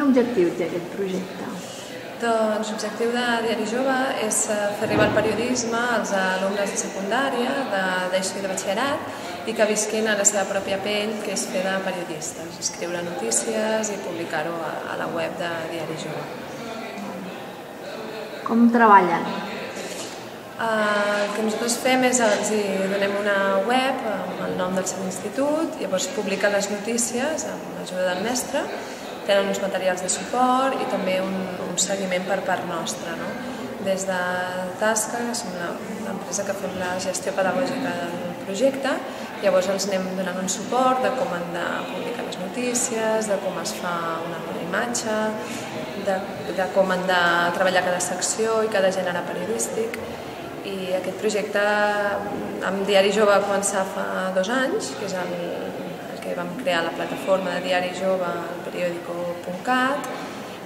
objectius té aquest projecte? Doncs l'objectiu de Diari Jove és fer arribar el periodisme als alumnes de secundària, d'ESO i de batxillerat i que visquin a la seva pròpia pell, que és fer de periodistes, escriure notícies i publicar-ho a la web de Diari Jove. Com treballen? El que nosaltres fem és els donem una web amb el nom del seu institut, llavors publiquen les notícies amb l'ajuda del mestre, tenen uns materials de suport i també un seguiment per part nostra. Des de Tasca, que som l'empresa que fem la gestió pedagògica del projecte, llavors els anem donant un suport de com han de publicar les notícies, de com es fa una bona imatge, de com han de treballar cada secció i cada gènere periodístic. I aquest projecte amb Diari Jove va començar fa 2 anys, que és el que vam crear la plataforma de Diari Jove al periódico.cat,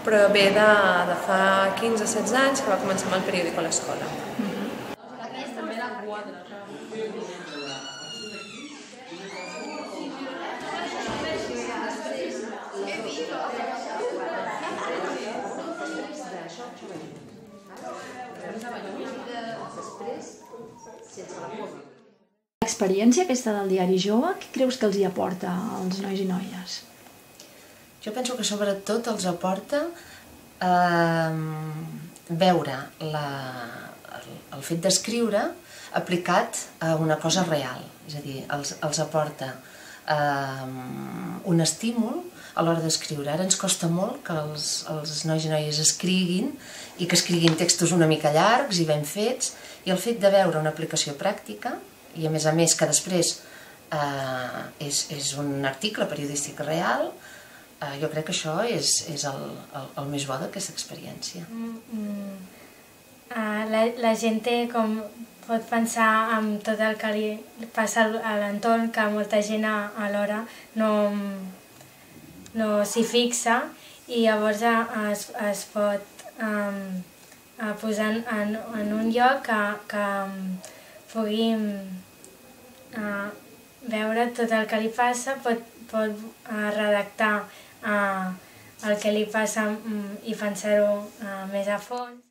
però ve de fa 15 o 16 anys que va començar amb el periòdico a l'escola. L'experiència aquesta del Diari Jove, què creus que els hi aporta als nois i noies? Jo penso que sobretot els aporta veure el fet d'escriure aplicat a una cosa real, és a dir, els aporta un estímul a l'hora d'escriure. Ara ens costa molt que els nois i noies escriguin i que escriguin textos una mica llargs i ben fets, i el fet de veure una aplicació pràctica, i a més que després és un article periodístic real, jo crec que això és el més bo d'aquesta experiència. La gent pot pensar en tot el que li passa a l'entorn, que molta gent alhora no s'hi fixa, i llavors es pot posar en un lloc que pugui veure tot el que li passa, pot redactar el que li passa i pensar-ho més a fons.